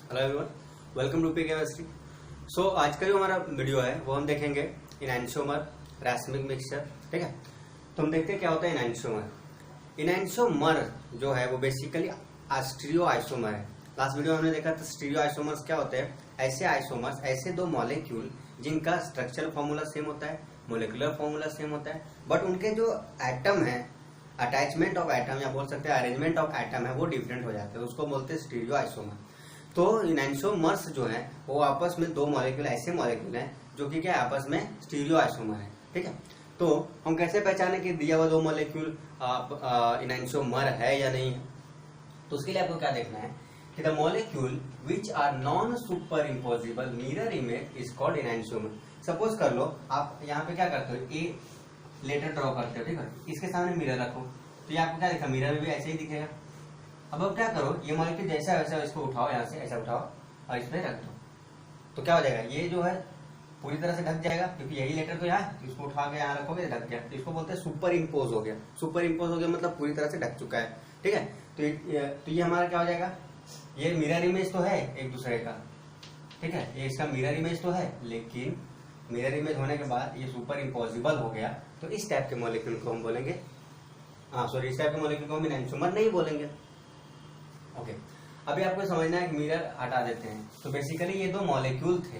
Hello everyone, welcome to P chemistry. So आज का जो हमारा वीडियो है वो हम देखेंगे इनैंशियोमर रैसमिक मिक्सचर। ठीक है, तो हम देखते हैं क्या होता है इनैंशियोमर। इनैंशियोमर जो है वो बेसिकली स्टीरियो आइसोमर है। लास्ट वीडियो में हमने देखा था स्टीरियो आइसोमर्स क्या होते हैं। ऐसे आइसोमर्स, ऐसे दो मॉलिक्यूल जिनका स्ट्रक्चरल फॉर्मूला सेम होता है, मोलिकुलर फॉर्मूला सेम होता है, बट उनके जो एटम है, अटैचमेंट ऑफ एटम या बोल सकते हैं अरेंजमेंट ऑफ एटम है, वो डिफरेंट हो जाते हैं। उसको बोलते हैं स्टीरियो आइसोमर। तो इनैंशियोमर्स जो है वो आपस में दो मॉलिक्यूल, ऐसे मॉलिक्यूल हैं जो कि क्या आपस में स्टीरियो आइसोमर है। ठीक है, तो हम कैसे पहचाने कि दिया हुआ दो मॉलिक्यूल इनैंशियोमर है या नहीं है। तो उसके लिए आपको क्या देखना है कि the molecule which are non super impossible mirror image is called enantiomer. Suppose कर लो आप यहाँ पे क्या करते हो, ए लेटर ड्रॉ करते हो, ठीक है, इसके सामने मिरर रखो तो ये आपको क्या दिखा, मिरर में भी ऐसे ही दिखेगा। अब क्या करो, ये मॉलिक्यूल जैसा वैसा इसको उठाओ, यहाँ से ऐसा उठाओ और इस पे रख दो, तो क्या हो जाएगा, ये जो है पूरी तरह से ढक जाएगा, क्योंकि यही लेटर तो यहाँ, इसको उठा के यहाँ रखोगे ढक गया। तो इसको बोलते हैं सुपर इम्पोज हो गया। सुपर इम्पोज हो गया मतलब पूरी तरह से ढक चुका है। ठीक है, तो ये हमारा क्या हो जाएगा, ये मिरर इमेज तो है एक दूसरे का। ठीक है, ये इसका मिरर इमेज तो है, लेकिन मिरर इमेज होने के बाद ये सुपर इम्पोजिबल हो गया। तो इस टाइप के मॉलिक्यूल को हम बोलेंगे, सॉरी, इस टाइप के मॉलिक्यूल को हम इनैंशियोमर नहीं बोलेंगे। ओके, अभी आपको समझना है कि मिरर हटा देते हैं। तो बेसिकली ये दो मॉलिक्यूल थे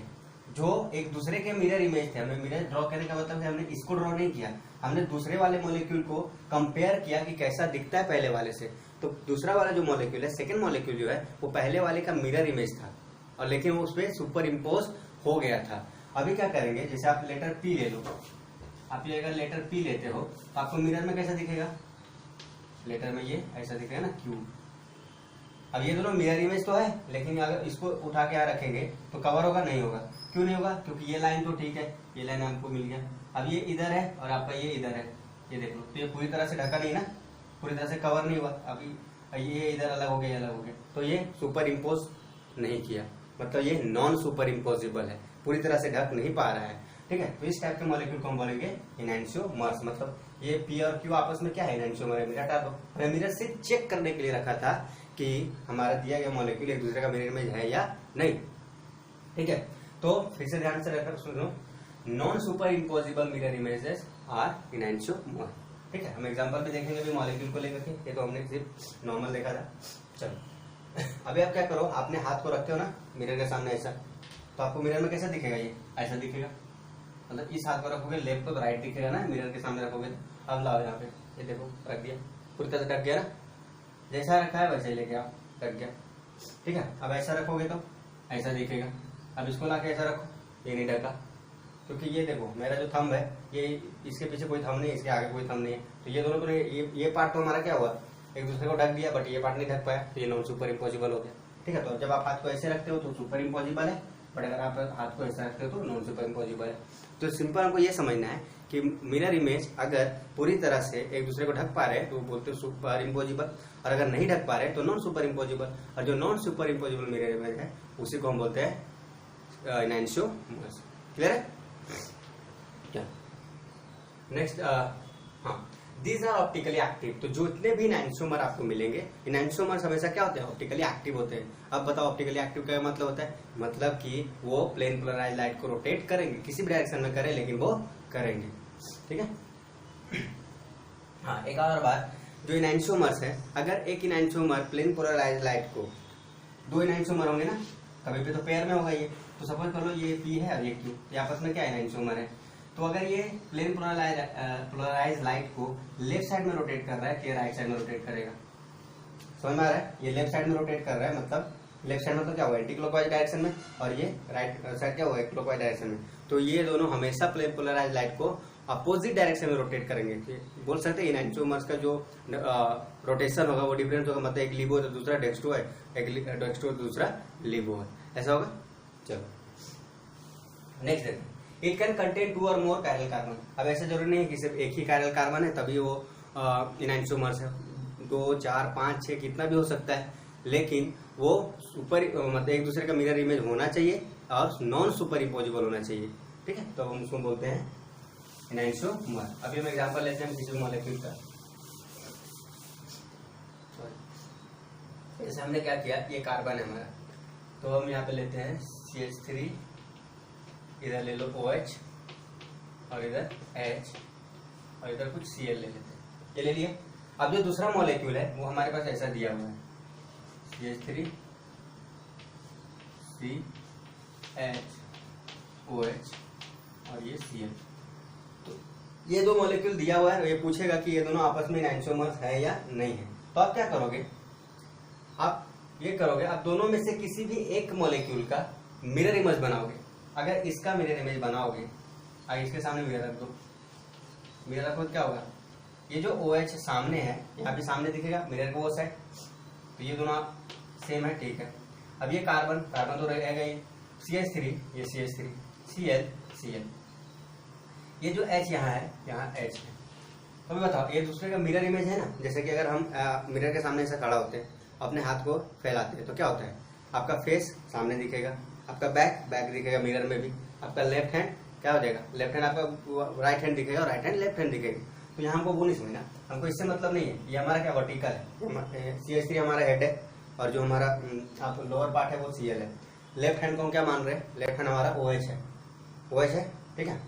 जो एक दूसरे के मिरर इमेज थे। हमें मिरर ड्रॉ करने का मतलब है हमने इसको ड्रॉ नहीं किया, हमने दूसरे वाले मॉलिक्यूल को कंपेयर किया कि कैसा दिखता है पहले वाले से। तो दूसरा वाला जो मॉलिक्यूल है, सेकंड मॉलिक्यूल जो है, वो पहले वाले का मिरर इमेज था और लेकिन वो उस पर सुपर इम्पोज हो गया था। अभी क्या करेंगे, जैसे आप लेटर पी ले लो, आप ये अगर लेटर पी लेते हो तो आपको मिरर में कैसा दिखेगा, लेटर में ये ऐसा दिखेगा ना, क्यू। अब ये दोनों मिरर इमेज तो है, लेकिन अगर इसको उठा के यहाँ रखेंगे तो कवर होगा, नहीं होगा। क्यों नहीं होगा, क्योंकि ये लाइन तो ठीक है, ये लाइन हमको मिल गया। अब ये इधर है और आपका ये इधर है, ये देख लो, तो ये पूरी तरह से ढका नहीं ना, पूरी तरह से कवर नहीं हुआ। अभी ये इधर अलग हो गया, अलग हो गया, तो ये सुपर इम्पोज नहीं किया, मतलब ये नॉन सुपर इम्पोजिबल है, पूरी तरह से ढक नहीं पा रहा है। ठीक है, तो इस टाइप के मॉलिक्यूल को हम बोलेंगे इनैंशियोमर्स। मतलब ये पी और क्यू आपस में क्या है, इनैंशियोमर है। हटा दो, हमने मिरर से चेक करने के लिए रखा था कि हमारा दिया गया मॉलिक्यूल एक दूसरे का मिरर इमेज है या नहीं। ठीक है, तो फिर से ध्यान से रखकर सुनो, non super impossible mirror images are enantiomer. ठीक है, हम एग्जांपल भी देखेंगे अभी मॉलिक्यूल को लेकर के, ये तो हमने सिर्फ नॉर्मल देखा था। चलो, अभी आप क्या करो, आपने हाथ को रखते हो ना मिरर के सामने ऐसा, तो आपको मिरर में कैसा दिखेगा, ये ऐसा दिखेगा। मतलब इस हाथ को रखोगे लेफ्ट को तो राइट दिखेगा ना, मिरर के सामने रखोगे तो। अब लाओ यहाँ पे, ये देखो रख दिया, पूरी तरह से ढक गया ना, जैसा रखा है वैसे ही लेके आओ, ढक गया। ठीक है, अब ऐसा रखोगे तो ऐसा दिखेगा। अब इसको लाके ऐसा रखो, ये नहीं ढका, क्योंकि ये देखो मेरा जो थंब है, ये इसके पीछे कोई थंब नहीं है, इसके आगे कोई थंब नहीं है, तो ये दोनों तो ये पार्ट तो हमारा क्या हुआ, एक दूसरे को ढक दिया, बट ये पार्ट नहीं ढक पाया, तो ये नॉन सुपर इम्पॉसिबल हो गया। ठीक है, तो जब आप हाथ को ऐसे रखते हो तो सुपर इम्पॉसिबल है, बट अगर आप हाथ को ऐसा रखते हो तो नॉन सुपर इम्पॉसिबल है। तो सिंपल हमको ये समझना है कि मिरर इमेज अगर पूरी तरह से एक दूसरे को ढक पा रहे हैं तो बोलते हैं सुपर इम्पोजिबल, और अगर नहीं ढक पा रहे तो नॉन सुपर इम्पोजिबल। और जो non super impossible mirror image है उसी को हम बोलते हैं इनैंशियोमर्स। क्लियर है क्या? नेक्स्ट, हाँ, दीज आर ऑप्टिकली एक्टिव। तो जो इतने भी इनैंशियोमर आपको मिलेंगे, इनैंशियोमर्स हमेशा क्या होते हैं, ऑप्टिकली एक्टिव होते हैं। अब बताओ ऑप्टिकली एक्टिव का मतलब होता है, मतलब कि वो प्लेन पोलराइज्ड लाइट को रोटेट करेंगे, किसी भी डायरेक्शन में करें लेकिन वो करेंगे। ठीक है, हाँ, एक और बात, जो इनैंशियोमर्स है, अगर एक इनैंशियोमर प्लेन पोलराइज्ड लाइट को, दो इनैंशियोमर होंगे ना, कभी भी तो पेयर में होगा ये, तो सपोज कर लो ये पी है और ये क्यू, ये आपस में क्या इनैंशियोमर है। तो अगर ये प्लेन पोलराइज्ड लाइट को लेफ्ट साइड में रोटेट कर रहा है कि राइट साइड में रोटेट करेगा, समझ में आ रहा है? ये लेफ्ट साइड में रोटेट कर रहा है, मतलब लेफ्ट साइड मतलब क्या होगा, एंटी क्लॉकवाइज डायरेक्शन में, और ये राइट साइड क्या होगा, क्लॉकवाइज डायरेक्शन में। तो ये दोनों हमेशा प्लेन पोलराइज्ड लाइट को अपोजिट डायरेक्शन में रोटेट करेंगे। बोल सकते हैं इनैंशियोमर्स का जो रोटेशन होगा वो डिफरेंस होगा, मतलब एक लिबो तो दूसरा डेक्स्ट्रो है, एक डेक्स्ट्रो दूसरा लिबो है, ऐसा होगा। चलो नेक्स्ट देखते हैं, इट कैन कंटेन 2 और मोर कायरल कार्बन। अब ऐसा जरूरी नहीं है कि सिर्फ एक ही कायरल कार्बन है तभी वो इनैंशियोमर्स है, 2, 4, 5, 6 कितना भी हो सकता है, लेकिन वो सुपर मतलब एक दूसरे का मिरर इमेज होना चाहिए और नॉन सुपर इम्पोजिबल होना चाहिए। ठीक है, तो हम उसको बोलते हैं इनैंशियोमर। अभी हम एग्जांपल लेते हैं किसी मॉलिक्यूल का। जैसे हमने क्या किया, ये कार्बन है हमारा, तो हम यहाँ पे लेते हैं CH3, इधर ले लो OH और इधर H और इधर कुछ Cl ले लेते हैं, ये ले लिया। अब जो दूसरा मॉलिक्यूल है वो हमारे पास ऐसा दिया हुआ है CH3 CHOH और ये Cl। तो ये दो मॉलिक्यूल दिया हुआ है, ये पूछेगा कि ये दोनों आपस में एनैंसोमर्स है या नहीं है। तो आप क्या करोगे, आप ये करोगे, आप दोनों में से किसी भी एक मॉलिक्यूल का मिरर इमेज बनाओगे। अगर इसका मिरर इमेज बनाओगे, आगे इसके सामने मिरर रख दो, मिरर रखो क्या होगा, ये जो OH सामने है यहाँ पे सामने दिखेगा मिरर को वो साइड, तो ये दोनों सेम है, ठीक है। अब ये कार्बन कार्बन तो रहेगा, ये CH3 ये CH3 Cl Cl, ये जो H यहाँ है यहाँ H है। तो अभी बताओ ये दूसरे का मिरर इमेज है ना। जैसे कि अगर हम मिरर के सामने ऐसा खड़ा होते हैं, अपने हाथ को फैलाते हैं, तो क्या होता है, आपका फेस सामने दिखेगा, आपका बैक दिखेगा मिरर में भी, आपका लेफ्ट हैंड क्या हो जाएगा, लेफ्ट हैंड आपका राइट हैंड दिखेगा और राइट हैंड लेफ्ट हैंड दिखेगा। तो यहाँ हमको वो नहीं समझना, हमको इससे मतलब नहीं है, ये हमारा क्या वर्टिकल है, CH3 हमारा हेड है और जो हमारा आप लोअर पार्ट है वो Cl है। लेफ्ट हैंड को हम क्या मान रहे हैं, लेफ्ट हैंड हमारा OH है, ठीक है,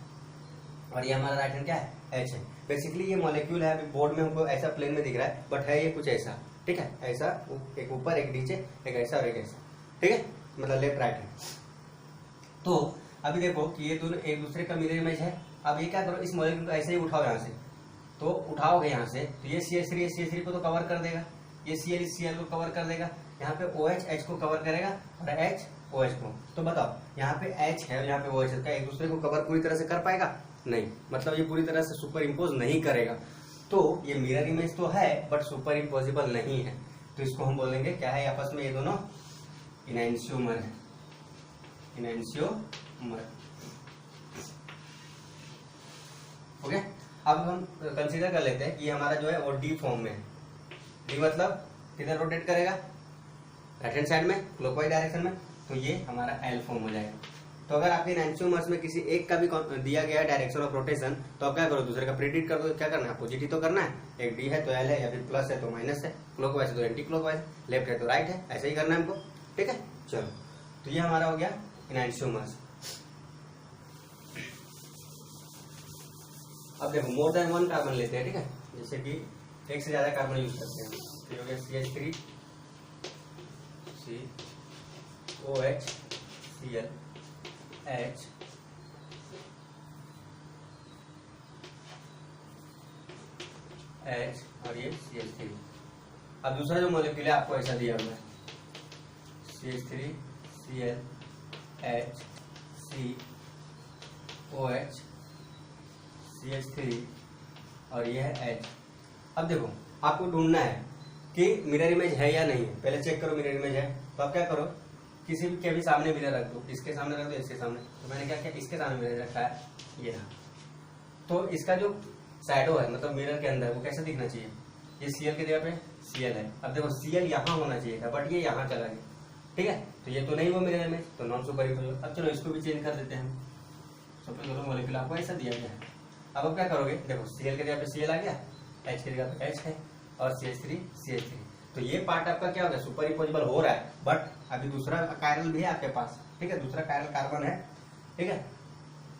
और ये हमारा राइट हैंड क्या है, H है। बेसिकली ये मॉलिक्यूल है, अभी बोर्ड में हमको ऐसा प्लेन में दिख रहा है, बट है ये कुछ ऐसा, ठीक है, ऐसा एक ऊपर एक नीचे, एक ऐसा और एक ऐसा, ठीक है, मतलब लेफ्ट राइट है। तो अभी देखो कि ये दोनों एक दूसरे का मिरर इमेज है। अब ये क्या करो, इस मॉलिक्यूल को ऐसे ही उठाओ यहाँ से, तो उठाओगे यहाँ से, तो ये CH3 को तो कवर कर देगा, ये Cl को कवर कर देगा, यहाँ पे OH H को कवर करेगा और H OH को। तो बताओ यहाँ पे H है और यहाँ पे OH है, एक दूसरे को कवर पूरी तरह से कर पाएगा, नहीं, मतलब ये पूरी तरह से सुपर इम्पोज नहीं करेगा। तो ये मिरर इमेज तो है बट सुपर इम्पोजिबल नहीं है, तो इसको हम बोलेंगे क्या है, आपस में ये दोनों इनैंशियोमर है, इनैंशियोमर। ओके, अब हम कंसीडर कर लेते हैं कि हमारा जो है वो डी फॉर्म में है। डी मतलब किधर रोटेट करेगा, राइट हैंड साइड में, क्लॉकवाइज डायरेक्शन में, तो ये हमारा एल फॉर्म हो जाएगा। तो अगर आपके एनैंशियोमर्स में किसी एक का भी दिया गया है डायरेक्शन ऑफ रोटेशन, तो आप क्या करो, दूसरे का प्रेडिक्ट कर दो। क्या करना है, पॉजिटिव तो करना है, एक डी है तो एल है, या फिर प्लस है तो माइनस है, क्लॉकवाइज है तो एंटी क्लॉकवाइज, लेफ्ट है तो राइट है, ऐसे ही करना है हमको, ठीक है। चलो, तो ये हमारा हो गया एनैंशियोमर्स। अब देखो मोर देन वन कार्बन लेते हैं, ठीक है, जैसे कि एक से ज्यादा कार्बन यूज करते हैं, तो ये हो गया CH3 COH Cl H और ये CH3। अब दूसरा जो मॉलिक्यूल है आपको ऐसा दिया हुआ है CH3 Cl H COH CH3 और ये है H। अब देखो आपको ढूंढना है कि मिरर इमेज है या नहीं है, पहले चेक करो मिरर इमेज है। तो आप क्या करो, किसी भी के भी सामने मिरर रख दो, इसके सामने रख दो, इसके सामने। तो मैंने क्या किया, इसके सामने मिरर रखा है, ये रहा। तो इसका जो शैडो है मतलब मिरर के अंदर वो कैसा दिखना चाहिए, ये Cl की जगह पे Cl है। अब देखो Cl यहाँ होना चाहिए था बट ये यहाँ चला गया, ठीक है, तो ये तो नहीं वो मिरर इमेज, तो नॉन सुपर इम्पोज। अब चलो इसको भी चेंज कर देते हैं। सपोज करो मॉलिक्यूल आपको ऐसा दिया गया है, अब आप क्या करोगे, देखो Cl की जगह पे Cl आ गया, H की जगह पे H है और CH3। तो ये पार्ट आपका क्या हो गया, सुपर इम्पोजिबल हो रहा है, बट अभी दूसरा कायरल भी है आपके पास, ठीक है, दूसरा कायरल कार्बन है, ठीक है।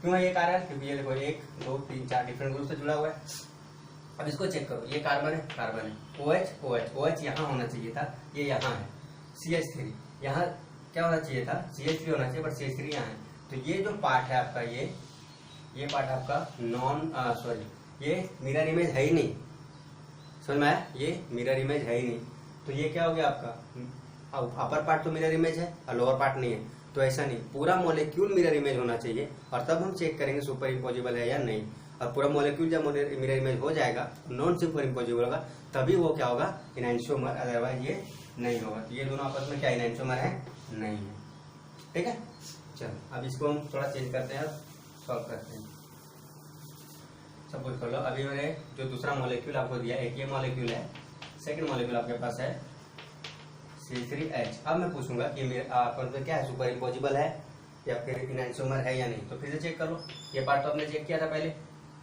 क्यों है ये कायरल, क्योंकि ये देखो 1 2 3 4 डिफरेंट ग्रुप से जुड़ा हुआ है। अब इसको चेक करो, ये कार्बन है, OH यहाँ होना चाहिए था, ये यहाँ है। CH3 यहाँ क्या होना चाहिए था, CH3 होना चाहिए, बट CH3 यहाँ है। तो ये जो पार्ट है आपका, ये पार्ट आपका ये मिरर इमेज है ही नहीं, समझ में आया, ये मिरर इमेज है ही नहीं। तो ये क्या हो गया आपका, अपर पार्ट तो मिरर इमेज है और लोअर पार्ट नहीं है, तो ऐसा नहीं, पूरा मॉलिक्यूल मिरर इमेज होना चाहिए, और तब हम चेक करेंगे सुपर इम्पोजिबल है या नहीं। और पूरा मॉलिक्यूल जब मिरर इमेज हो जाएगा, नॉन सुपर इम्पोजिबल होगा, तभी वो क्या होगा, एनैंशियोमर, अदरवाइज ये नहीं होगा। तो ये दोनों आपस में क्या एनैंशियोमर है, नहीं है, ठीक है। चलो अब इसको हम थोड़ा चेंज करते हैं और सॉल्व करते हैं। सपोज कर लो अभी मैंने जो दूसरा मॉलिक्यूल आपको दिया, एक ये मॉलिक्यूल है, सेकंड मॉलिक्यूल आपके पास है CH3H। अब मैं पूछूंगा कि मेरे क्या है, सुपर इम्पोजिबल है या फिर एनैंशियोमर है या नहीं। तो फिर से चेक कर लो, ये पार्ट तो आपने चेक किया था पहले,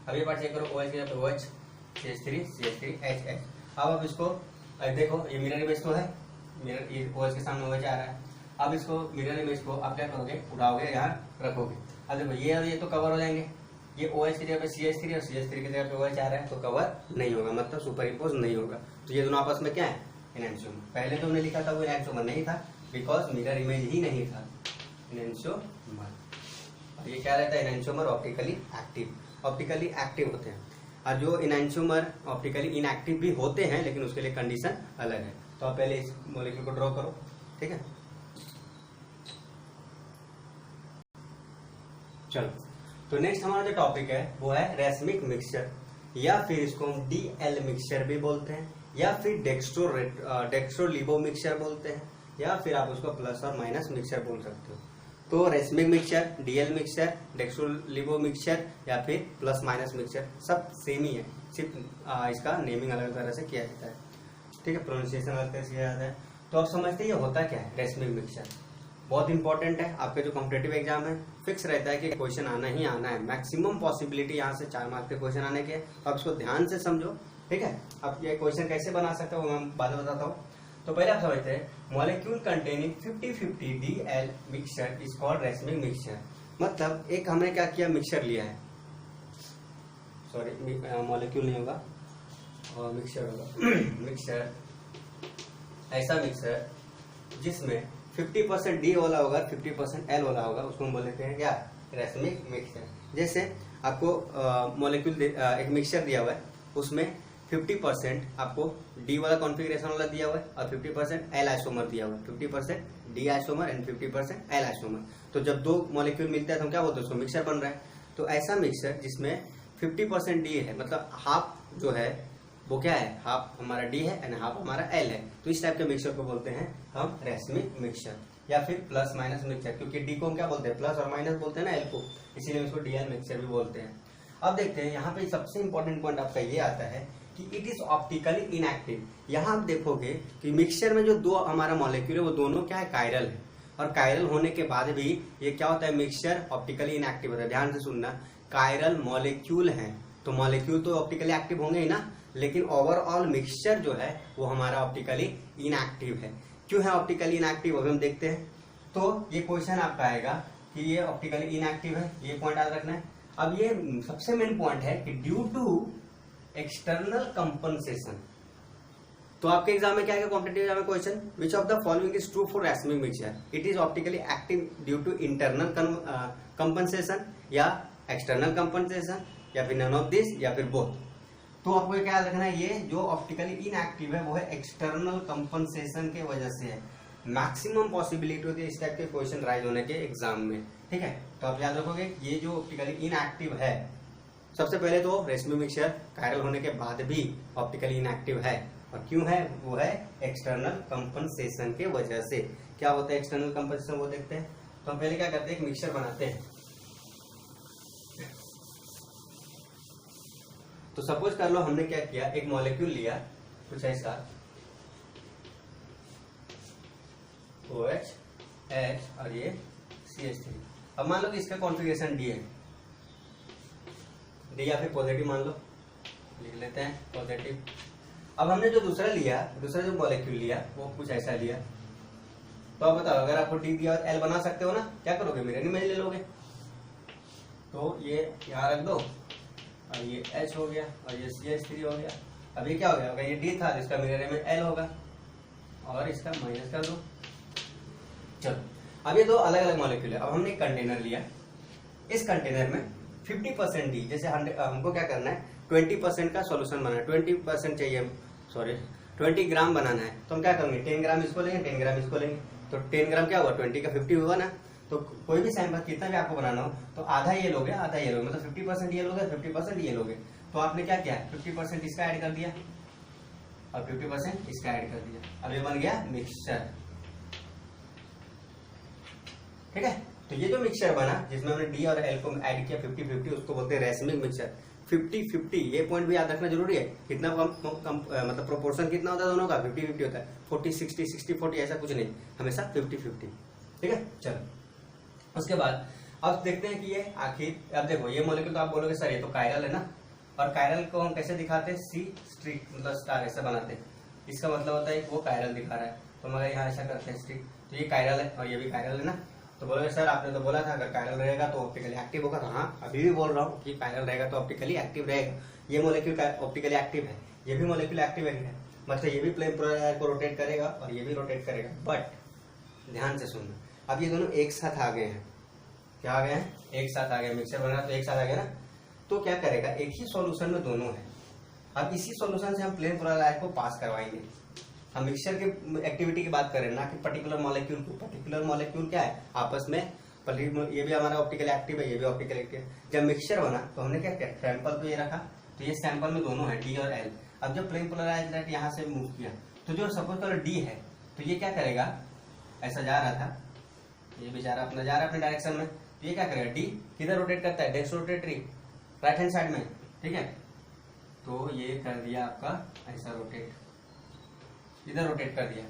अब ये पार्ट चेक करो, OH की जगह पे OH, CH3H। अब इसको देखो, ये मिरर इमेज तो है, मिरर OH के सामने OH आ रहा है, अब इसको मिरर इमेज को आप क्या करोगे, उठाओगे, यहाँ रखोगे। अब देखो ये और ये तो कवर हो जाएंगे, ये OH की जगह पे CH3 और CH3 की जगह पे OH आ रहा है, तो कवर नहीं होगा, मतलब सुपर इम्पोज नहीं होगा। तो ये दोनों आपस में क्या है, एनहांसोमर। पहले तो हमने लिखा था वो एनहांसोमर नहीं था, बिकॉज मिरर इमेज ही नहीं था, एनहांसोमर। और ये क्या रहता है, एनहांसोमर ऑप्टिकली एक्टिव होते हैं, और जो एनहांसोमर ऑप्टिकली इनएक्टिव भी होते हैं, लेकिन उसके लिए कंडीशन अलग है। तो आप पहले इस मॉलिक्यूल को ड्रॉ करो, ठीक है। चलो, तो नेक्स्ट हमारा जो टॉपिक है वो है रेसमिक मिक्सचर, या फिर इसको हम DL मिक्सचर भी बोलते हैं, या फिर डेक्स्ट्रोलिबो मिक्सचर बोलते हैं, या फिर आप उसको प्लस और माइनस मिक्सचर बोल सकते हो। तो racemic mixture, DL mixture, dextrolevo mixture या फिर प्लस माइनस मिक्सचर सब सेम ही है, सिर्फ इसका नेमिंग अलग तरह से किया जाता है, ठीक है, प्रोनाउंसिएशन अलग तरह से किया जाता है। तो आप समझते हैं ये होता क्या है रेसमिक मिक्सचर। बहुत इंपॉर्टेंट है, आपके जो कॉम्पिटिटिव एग्जाम है फिक्स रहता है कि क्वेश्चन आना ही आना है, मैक्सिमम पॉसिबिलिटी यहाँ से 4 मार्क्स के क्वेश्चन आने के। आप इसको ध्यान से समझो, ठीक है। अब ये क्वेश्चन कैसे बना सकते हो वो मैं बाद में बताता हूँ। तो पहले आप समझते हैं, molecule containing 50-50 DL mixture is called racemic mixture. मतलब एक हमने क्या किया, मिक्सचर लिया है, सॉरी मॉलिक्यूल नहीं होगा और मिक्सचर होगा मिक्सचर, ऐसा मिक्सचर जिसमें 50% D वाला होगा, 50% L वाला होगा, उसको हम बोलते हैं क्या, रेसमिक मिक्सचर। जैसे आपको मॉलिक्यूल एक मिक्सचर दिया हुआ है, उसमें 50% आपको D वाला कॉन्फ़िगरेशन वाला दिया हुआ है और 50% L आइसोमर दिया हुआ है, 50% D isomer and 50% L isomer. तो जब दो मॉलिक्यूल मिलता है तो हम क्या बोलते हैं, उसको मिक्सचर बन रहा है। तो ऐसा मिक्सचर जिसमें 50% D है, मतलब हाफ जो है वो क्या है, हाफ हमारा D है एंड हाफ हमारा L है, तो इस टाइप के मिक्सचर को बोलते हैं हम रेसमिक मिक्सचर, या फिर प्लस माइनस मिक्सचर, क्योंकि D को हम क्या बोलते हैं, प्लस और माइनस बोलते हैं ना L को, इसीलिए इसको DL मिक्सचर भी बोलते हैं। अब देखते हैं यहाँ पे सबसे इंपॉर्टेंट पॉइंट आपका ये आता है कि इट इज ऑप्टिकली इनएक्टिव। यहाँ आप देखोगे कि मिक्सचर में जो दो हमारा मॉलिक्यूल है वो दोनों क्या है, कायरल है, और कायरल होने के बाद भी ये क्या होता है, मिक्सचर ऑप्टिकली इनएक्टिव होता है। ध्यान से सुनना, कायरल मॉलिक्यूल है तो मॉलिक्यूल तो ऑप्टिकली एक्टिव होंगे ही ना, लेकिन ओवरऑल मिक्सचर जो है वो हमारा ऑप्टिकली इनएक्टिव है। क्यों है ऑप्टिकली इनएक्टिव, अभी हम देखते हैं। तो ये क्वेश्चन आपका आएगा कि ये ऑप्टिकली इनएक्टिव है, ये पॉइंट याद रखना है। अब ये सबसे मेन पॉइंट है कि ड्यू टू एक्सटर्नल कंपनसेशन। तो आपके एग्जाम में क्या है, कॉम्पिटिटिव एग्जाम में question, which of the following is true for racemic mixture, it is optically active due to internal compensation या एक्सटर्नल कंपनसेशन, या फिर नन ऑफ दिस, या फिर बोथ। तो आपको क्या रखना है, ये जो ऑप्टिकली इनएक्टिव है वो है एक्सटर्नल कंपनसेशन के वजह से है। मैक्सिमम पॉसिबिलिटी होती है इस टाइप के क्वेश्चन राइज होने के एग्जाम में, ठीक है। तो आप याद रखोगे ये जो ऑप्टिकली इनएक्टिव है, सबसे पहले तो रेसमिक मिक्सचर कायरल होने के बाद भी ऑप्टिकली इनएक्टिव है, और क्यों है, वो है एक्सटर्नल कंपनसेशन के वजह से। क्या होता है एक्सटर्नल कंपनसेशन, वो देखते हैं। तो हम पहले क्या करते हैं, एक मिक्सचर बनाते हैं। तो सपोज कर लो हमने क्या किया, एक मॉलिक्यूल लिया कुछ ऐसा, OH, H और ये CH3। अब मान लो कि इसका कॉन्फ़िगरेशन D है, D या फिर पॉजिटिव मान लो, लिख लेते हैं पॉजिटिव। अब हमने जो दूसरा जो मॉलिक्यूल लिया वो कुछ ऐसा लिया। तो अब बताओ, अगर आपको D दिया और L बना सकते हो ना, क्या करोगे, मिरर इमेज ले लोगे। तो ये यहाँ रख दो और ये H हो गया और ये CH3 हो गया। अब ये क्या हो गया, अगर ये D था तो इसका मिरर इमेज L होगा और इसका माइनस कर दो। चलो, अब ये दो अलग अलग मॉलिक्यूल है। अब हमने एक कंटेनर लिया, इस कंटेनर में 50% D, जैसे हमको क्या करना है, 20% का सॉल्यूशन बनाना है, 20% चाहिए, सॉरी 20 ग्राम बनाना है। तो हम क्या करेंगे, 10 ग्राम इसको लेंगे, 10 ग्राम इसको लेंगे। तो 10 ग्राम क्या हुआ, 20 का 50 हुआ ना। तो कोई भी सैंपल कितना भी आपको बनाना हो तो आधा ये लोगे, आधा ये लोगे, मतलब 50% ये लोगे, 50% ये लोगे। तो आपने क्या किया, 50% इसका ऐड कर दिया और 50% इसका ऐड कर दिया। अब ये बन गया मिक्सचर, ठीक है। तो ये जो मिक्सचर बना जिसमें हमने D और L को ऐड किया 50-50, उसको बोलते हैं रेसमिक मिक्सचर। 50-50 ये पॉइंट भी याद रखना जरूरी है। कितना मतलब प्रोपोर्शन कितना होता है दोनों का, 50-50 होता है। 40-60, 60-40 ऐसा कुछ नहीं, हमेशा 50-50, ठीक है। चलो, उसके बाद अब देखते हैं कि ये आखिर, अब देखो ये मॉलिक्यूल तो आप बोलोगे सर ये तो कायरल है ना, और कायरल को हम कैसे दिखाते हैं, C स्ट्रिक मतलब स्टार ऐसा बनाते हैं। इसका मतलब होता है वो कायरल दिखा रहा है। तो मगर यहाँ ऐसा करते हैं स्टिक, तो ये कायरल है और ये भी कायरल है ना। तो बोलोगे सर आपने तो बोला था अगर कायरल रहेगा तो ऑप्टिकली एक्टिव होगा, तो हाँ अभी भी बोल रहा हूँ कि कायरल रहेगा तो ऑप्टिकली एक्टिव रहेगा। ये मोलिक्यूल ऑप्टिकली एक्टिव है, ये भी मोलिक्यूल एक्टिव है, मतलब ये भी प्लेन पोलराइजर को रोटेट करेगा और ये भी रोटेट करेगा। बट ध्यान से सुनना, अब ये दोनों एक साथ आ गए हैं, क्या आ गए हैं, एक साथ आ गए, मिक्सचर बना तो एक साथ आ गया ना। तो क्या करेगा, एक ही सॉल्यूशन में दोनों है। अब इसी सॉल्यूशन से हम प्लेन पोलराइजर को पास करवाएंगे। हम मिक्सचर के एक्टिविटी की बात करें ना कि पर्टिकुलर मॉलिक्यूल को। पर्टिकुलर मॉलिक्यूल क्या है आपस में, ये भी हमारा ऑप्टिकल एक्टिव है, ये भी ऑप्टिकल एक्टिव है। जब मिक्सचर बना तो हमने क्या किया, सैंपल तो ये रखा, तो ये सैंपल में दोनों है डी और एल। अब जब प्लेन पोलराइज्ड लाइट यहाँ से मूव किया तो जो सपोज करो डी है, तो ये क्या करेगा, ऐसा जा रहा था, ये बेचारा अपना जा रहा है अपने डायरेक्शन में, तो ये क्या करेगा, डी किधर रोटेट करता है, डेक्स रोटेटरी राइट हैंड साइड में, ठीक है। तो ये कर दिया आपका ऐसा रोटेट, इधर रोटेट कर दिया।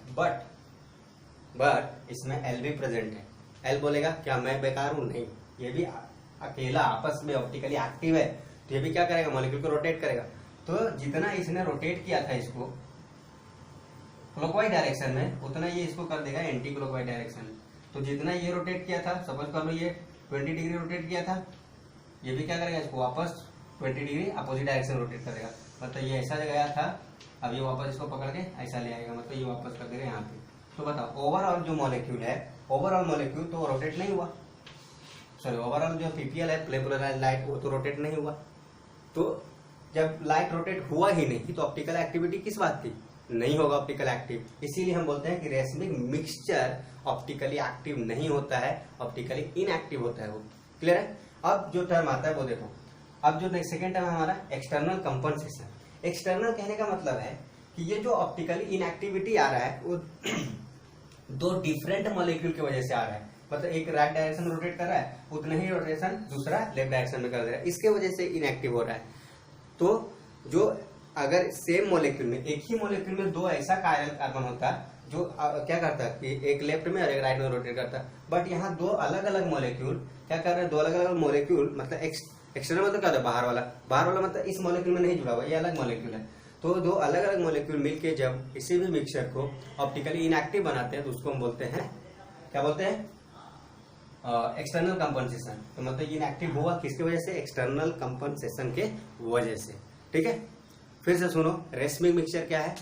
बट इसमें एल भी प्रेजेंट है। एल बोलेगा क्या मैं बेकार हूं, नहीं, ये भी अकेला आपस में ऑप्टिकली एक्टिव है, तो ये भी क्या करेगा, मॉलिक्यूल को रोटेट करेगा। तो जितना इसने रोटेट किया था इसको क्लॉकवाइज डायरेक्शन में, उतना ये इसको कर देगा एंटी क्लॉकवाइज डायरेक्शन में। तो जितना ये रोटेट किया था, सपोज कर लो ये 20 डिग्री रोटेट किया था, ये भी क्या करेगा, इसको वापस 20 डिग्री अपोजिट डायरेक्शन रोटेट करेगा। मतलब ये ऐसा गया था, अब ये वापस इसको पकड़ के ऐसा ले आएगा, मतलब ये वापस कर देगा यहाँ पे। तो बताओ ओवरऑल जो मॉलिक्यूल है, ओवरऑल मॉलिक्यूल तो रोटेट नहीं हुआ, सॉरी ओवरऑल जो पीपीएल है प्लेन पोलराइज्ड लाइट, वो तो रोटेट नहीं हुआ। तो जब लाइट रोटेट हुआ ही नहीं तो ऑप्टिकल एक्टिविटी किस बात की, नहीं होगा ऑप्टिकल एक्टिव। इसीलिए हम बोलते हैं कि रेसमिक मिक्सचर ऑप्टिकली एक्टिव नहीं होता है, ऑप्टिकली इनएक्टिव होता है वो। क्लियर है। अब जो टर्म आता है वो देखो, अब जो सेकेंड टर्म है हमारा एक्सटर्नल कंपनसेशन। एक्सटर्नल कहने का मतलब है कि ये जो ऑप्टिकली इनएक्टिविटी आ रहा है वो दो डिफरेंट मॉलिक्यूल की वजह से आ रहा है। मतलब एक राइट डायरेक्शन में रोटेट कर रहा है, उतना ही रोटेशन दूसरा लेफ्ट डायरेक्शन में कर दे रहा है, इसके वजह से इनएक्टिव हो रहा है। तो जो अगर सेम मॉलिक्यूल में, एक ही मॉलिक्यूल में दो ऐसा कायरल कार्बन होता जो क्या करता है कि एक लेफ्ट में और एक राइट में रोटेट करता, बट यहाँ दो अलग अलग मॉलिक्यूल क्या कर रहे हैं, दो अलग अलग मॉलिक्यूल, मतलब एक्सटर्नल मतलब क्या होता है, बाहर वाला मतलब इस मॉलिक्यूल में नहीं जुड़ा हुआ, ये अलग मॉलिक्यूल है। तो दो अलग अलग मॉलिक्यूल मिलके जब किसी भी मिक्सचर को ऑप्टिकली इनएक्टिव बनाते हैं तो उसको हम बोलते हैं, क्या बोलते हैं, एक्सटर्नल कंपनसेशन। तो मतलब इनएक्टिव हुआ किसकी वजह से, एक्सटर्नल कंपनसेशन के वजह से। ठीक है, फिर से सुनो, रेसमिक मिक्सचर क्या है,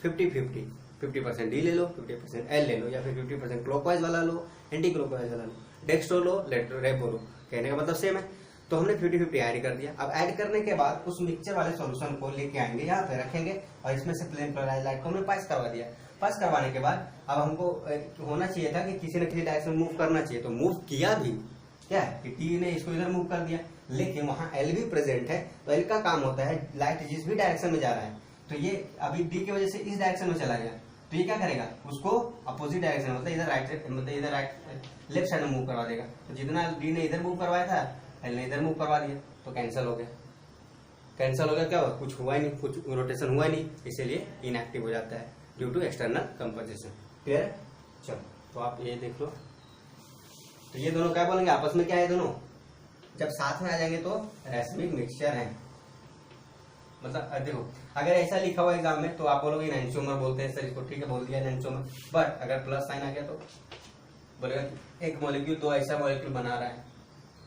50-50, 50% डी ले लो, 50% एल ले लो, या फिर 50% क्लॉकवाइज वाला लो, एंटी क्लॉकवाइज वाला लो, डेक्स्ट्रो लो, रेपो लो, कहने का मतलब सेम है। तो हमने 50-50 ऐड कर दिया। अब ऐड करने के बाद उस मिक्सचर वाले सॉल्यूशन को लेके आएंगे यहाँ पे रखेंगे और इसमें से प्लेन पोलराइज्ड लाइट को हमने पास करवा दिया। पास करवाने के बाद अब हमको होना चाहिए था कि किसी न किसी डायरेक्शन में मूव करना चाहिए, तो मूव किया भी, क्या है कि टी ने इसको इधर मूव कर दिया, लेकिन वहां एल भी प्रेजेंट है। तो एल का काम होता है लाइट जिस भी डायरेक्शन में जा रहा है, तो ये अभी डी की वजह से इस डायरेक्शन में चला गया, तो ये क्या करेगा, उसको अपोजिट डायरेक्शन मतलब इधर राइट, मतलब इधर राइट लेफ्ट साइड में मूव करवा देगा। तो जितना डी ने इधर मूव करवाया था, एल ने इधर मूव करवा दिया, तो कैंसिल हो गया। कैंसिल हो गया, क्या हुआ, कुछ हुआ ही नहीं, कुछ रोटेशन हुआ नहीं, इसीलिए इनएक्टिव हो जाता है due to external compensation. Clear है। चलो तो आप ये देख लो, तो ये दोनों क्या बोलेंगे आपस में, क्या है दोनों जब साथ में आ जाएंगे तो रेसमिक मिक्सचर है। मतलब देखो अगर ऐसा लिखा हुआ एग्जाम में तो आप बोलोगे एनेंटियोमर बोलते हैं सर इसको, ठीक है बोल दिया एनेंटियोमर। बट अगर प्लस साइन आ गया तो बोलेगा एक मॉलिक्यूल दो ऐसा मॉलिक्यूल बना रहा है,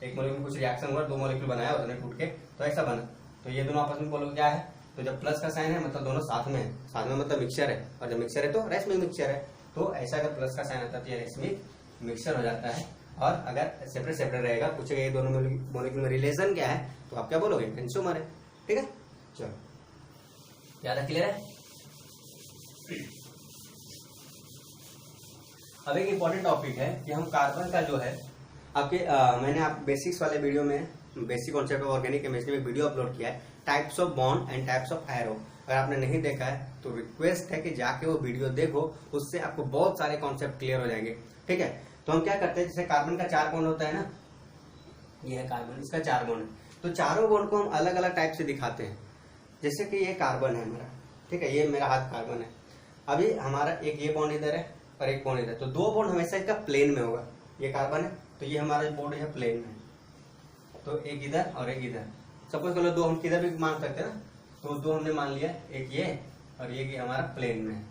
एक मॉलिक्यूल कुछ रिएक्शन हुआ, दो मॉलिक्यूल बनाया उसने टूट के, तो ऐसा बना, तो ये दोनों आपस में बोलोगे क्या है, तो जब प्लस का साइन है मतलब दोनों साथ में है, साथ में मतलब मिक्सचर है, और जब मिक्सचर है तो रेसमिक मिक्सचर है। तो ऐसा अगर प्लस का साइन आता है तो ये रेसमिक मिक्सचर हो जाता है। और अगर सेपरेट सेपरेट रहेगा, पूछेगा ये दोनों मॉलिक्यूल में रिलेशन क्या है, तो आप क्या बोलोगे, एनेंटियोमर है। ठीक है, चलो ज्यादा क्लियर है। अब एक इम्पोर्टेंट टॉपिक है कि हम कार्बन का जो है आपके मैंने आप बेसिक्स वाले वीडियो में basic concept of organic chemistry में वीडियो अपलोड किया है, types of bond and types of arrow. अगर आपने नहीं देखा है तो रिक्वेस्ट है कि जाके वो वीडियो देखो, उससे आपको बहुत सारे कॉन्सेप्ट क्लियर हो जाएंगे। ठीक है, तो हम क्या करते हैं, जैसे कार्बन का 4 बॉन्ड होता है ना, ये है कार्बन, इसका 4 बॉन्ड है, तो चारों बॉन्ड को हम अलग अलग टाइप से दिखाते हैं। जैसे कि ये कार्बन है हमारा, ठीक है, ये मेरा हाथ कार्बन है, अभी हमारा एक ये बॉन्ड इधर है और एक बॉन्ड इधर, तो 2 बॉन्ड हमेशा इसका प्लेन में होगा। ये कार्बन है तो ये हमारा बॉन्ड है प्लेन में, तो एक इधर और एक इधर। सपोज कर लो 2 हम किधर भी मान सकते हैं ना, तो 2 हमने मान लिया, एक ये और ये हमारा प्लेन में है।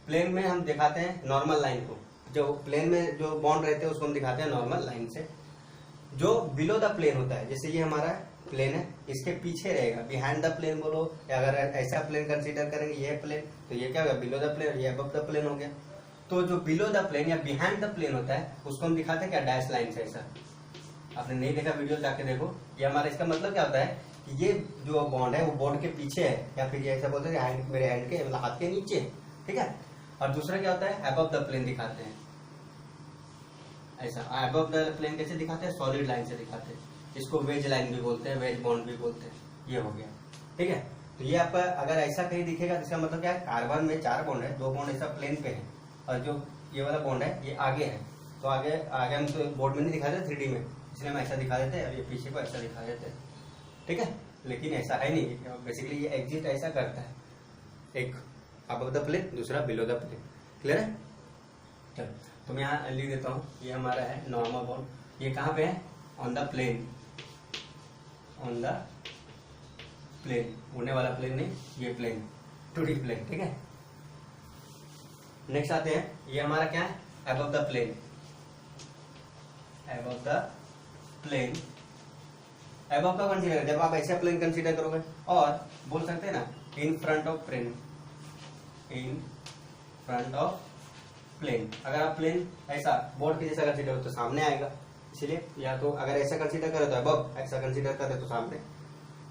प्लेन में हम दिखाते हैं नॉर्मल लाइन को, जो प्लेन में जो बॉन्ड रहते हैं उसको हम दिखाते हैं नॉर्मल लाइन से। जो बिलो द प्लेन होता है, जैसे ये हमारा प्लेन है, इसके पीछे रहेगा, बिहाइंड द प्लेन बोलो, या अगर ऐसा प्लेन कंसीडर करेंगे ये प्लेन, तो ये क्या होगा, बिलो द प्लेन, ये अबव द प्लेन हो गया। तो जो बिलो द प्लेन या बिहाइंड द प्लेन होता है उसको हम दिखाते हैं क्या, डैश लाइन से। ऐसा आपने नहीं देखा वीडियो जाके देखो। ये हमारा इसका मतलब क्या होता है कि ये जो बॉन्ड है वो बॉन्ड के पीछे है, या फिर ये ऐसा बोलते हैं मेरे हैंड के मतलब हाथ के नीचे, ठीक है। और दूसरा क्या होता है, अबव द प्लेन दिखाते हैं। ऐसा अबव द प्लेन कैसे दिखाते हैं, सॉलिड लाइन से दिखाते हैं। इसको वेज लाइन भी बोलते हैं, वेज बॉन्ड भी बोलते हैं। ये हो गया, ठीक है। तो ये आपका अगर ऐसा कहीं दिखेगा तो इसका मतलब क्या है, कार्बन में 4 बॉन्ड है, 2 बॉन्ड ऐसा प्लेन पे है, और जो ये वाला बॉन्ड है ये आगे है। तो आगे आगे हम तो बोर्ड में नहीं दिखाते 3D में, इसलिए हम ऐसा दिखा देते हैं, और ये पीछे को ऐसा दिखा देते हैं, ठीक है। लेकिन ऐसा है नहीं, बेसिकली ये एग्जिट ऐसा करता है, एक अबव द प्लेन, दूसरा बिलो द प्लेन। क्लियर है? चलो तो मैं यहाँ लिख देता हूँ, ये हमारा है नॉर्मल बॉन्ड। ये कहाँ पे है, on the plane, on the plane, उड़ने वाला प्लेन नहीं, ये प्लेन 2D प्लेन, ठीक है। नेक्स्ट आते हैं, ये हमारा क्या है, above the plane, above the plane. Above का कंसीडर, जब आप ऐसा प्लेन कंसीडर करोगे, और बोल सकते हैं ना in front of plane, in front of plane. अगर आप प्लेन ऐसा बोर्ड के जैसा कंसीडर करो तो सामने आएगा, इसलिए या तो अगर ऐसा कंसीडर करे तो अबव, ऐसा कंसीडर करे तो सामने।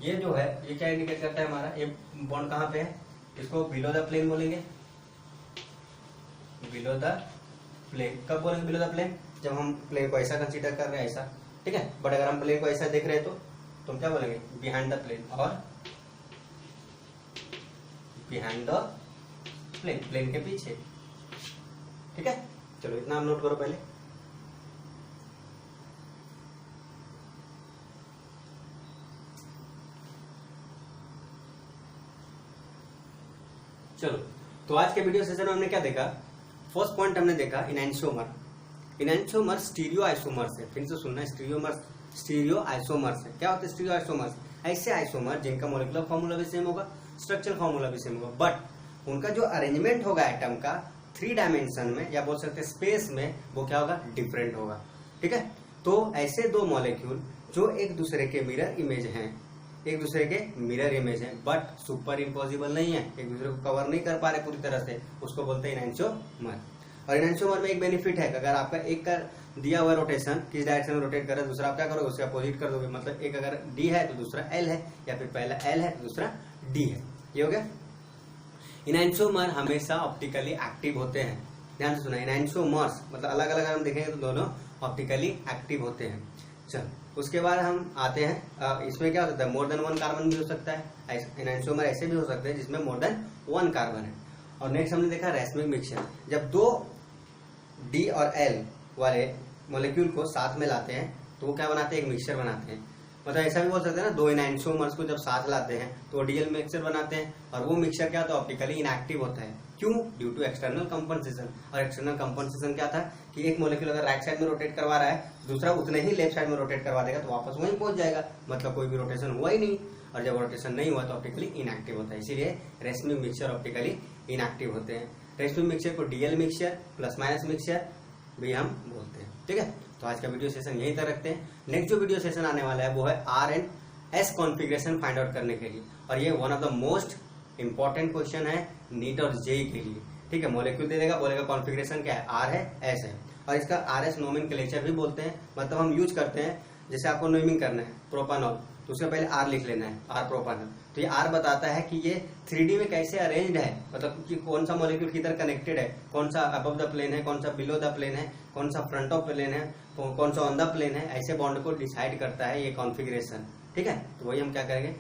ये जो है ये क्या इंडिकेट करता है हमारा, ये बॉन्ड कहाँ पे है, इसको बिलो द प्लेन बोलेंगे, बिलो द प्लेन। कब बोलेंगे बिलो द प्लेन, जब हम प्लेन को ऐसा कंसीडर कर रहे हैं, ऐसा, ठीक है। बट अगर हम प्लेन को ऐसा देख रहे हैं तो हम क्या बोलेंगे, बिहाइंड द प्लेन, और बिहाइंड द प्लेन, प्लेन के पीछे, ठीक है। चलो इतना हम नोट करो पहले। चलो तो आज के वीडियो सेशन में हमने क्या देखा, फर्स्ट पॉइंट हमने देखा इनैंशियोमर। इनैंशियोमर स्टीरियो आइसोमर्स है, फिर से सुनना, स्टीरियो आइसोमर्स है। क्या होता है स्टीरियो आइसोमर्स, ऐसे आइसोमर जिनका मॉलिक्यूलर फॉर्मूला भी सेम होगा, स्ट्रक्चरल फॉर्मूला भी सेम होगा, बट उनका जो अरेंजमेंट होगा एटम का 3 डायमेंशन में, या बोल सकते हैं स्पेस में, वो क्या होगा, डिफरेंट होगा, ठीक है। तो ऐसे 2 मॉलिक्यूल जो एक दूसरे के मिरर इमेज हैं, एक दूसरे के मिरर इमेज है, बट सुपर इम्पॉसिबल नहीं है, एक दूसरे को कवर नहीं कर पा रहे पूरी तरह से, उसको बोलते हैं इनैंशियोमर। और इनैंशियोमर में एक बेनिफिट है, अगर आपका एक का दिया हुआ रोटेशन किस डायरेक्शन में रोटेट कर रहा है, दूसरा आप क्या करोगे, उसके अपोजिट कर दोगे। मतलब एक अगर डी है तो दूसरा एल है, या फिर पहला एल है तो दूसरा डी है। ये हो गया। इनैंशियोमर हमेशा ऑप्टिकली एक्टिव होते हैं, ध्यान से सुना, इनैंशियोमर्स मतलब अलग अलग हम देखेंगे तो दोनों ऑप्टिकली एक्टिव होते हैं। चलो उसके बाद हम आते हैं, इसमें क्या हो सकता है, मोर देन 1 कार्बन भी हो सकता है, इनैंशियोमर ऐसे भी हो सकते हैं जिसमें मोर देन 1 कार्बन है। और नेक्स्ट हमने देखा रैस्मिक मिक्सचर, जब 2 डी और एल वाले मॉलिक्यूल को साथ में लाते हैं तो वो क्या बनाते हैं, एक मिक्सचर बनाते हैं। मतलब ऐसा भी बोल सकते हैं ना, 2 इनैंशियोमर्स को जब साथ लाते हैं तो डीएल मिक्सचर बनाते हैं, और वो मिक्सचर क्या होता है, ऑप्टिकली इनएक्टिव होता है। क्यों, ड्यू टू एक्सटर्नल कंपनसेशन। और एक्सटर्नल कंपनसेशन क्या था कि एक मॉलिक्यूल अगर राइट साइड में रोटेट करवा रहा है, दूसरा उतने ही लेफ्ट साइड में रोटेट करवा देगा तो वापस वहीं पहुंच जाएगा, मतलब कोई भी रोटेशन हुआ ही नहीं। और जब रोटेशन नहीं हुआ तो ऑप्टिकली इनएक्टिव होता है, इसीलिए रैस्मिक मिक्सचर ऑप्टिकली इनएक्टिव होते हैं। रैस्मिक मिक्सचर को DL mixture plus minus mixture भी हम बोलते हैं, ठीक है। तो आज का वीडियो सेशन यहीं तक रखते हैं। नेक्स्ट जो वीडियो सेशन आने वाला है वो है R and S configuration find out करने के लिए, और ये one of the most important question है नीट और जेई के लिए, ठीक है। मॉलिक्यूल दे देगा, बोलेगा कॉन्फ़िगरेशन क्या है, आर है, एस है, और इसका आर एस नोमेनक्लेचर भी बोलते हैं। मतलब हम यूज करते हैं, जैसे आपको नेमिंग करना है प्रोपानॉल, तो उसके पहले आर लिख लेना है, आर प्रोपानॉल। तो ये आर बताता है कि ये 3D में कैसे अरेंज्ड है, मतलब कि कौन सा मॉलिक्यूल किधर कनेक्टेड है, कौन सा अबव द प्लेन है, कौन सा बिलो द प्लेन है, कौन सा फ्रंट ऑफ प्लेन है, कौन सा ऑन द प्लेन है। ऐसे बॉन्ड को डिसाइड करता है ये कॉन्फ़िगरेशन, ठीक है। तो वही हम क्या करेंगे,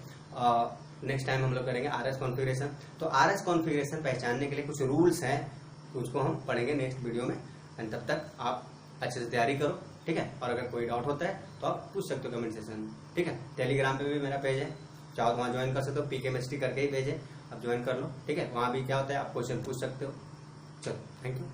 नेक्स्ट टाइम हम लोग करेंगे आर एस कॉन्फ़िगरेशन। तो आर एस कॉन्फ़िगरेशन पहचानने के लिए कुछ रूल्स हैं, उसको हम पढ़ेंगे नेक्स्ट वीडियो में। एंड तब तक आप अच्छे से तैयारी करो, ठीक है। और अगर कोई डाउट होता है तो आप पूछ सकते हो कमेंट सेक्शन में, ठीक है। टेलीग्राम पे भी मेरा पेज है, चाहो तो वहाँ ज्वाइन कर सकते हो, PKMST करके ही पेज है, आप ज्वाइन कर लो, ठीक है। वहाँ भी क्या होता है, आप क्वेश्चन पूछ सकते हो। चलो, थैंक यू।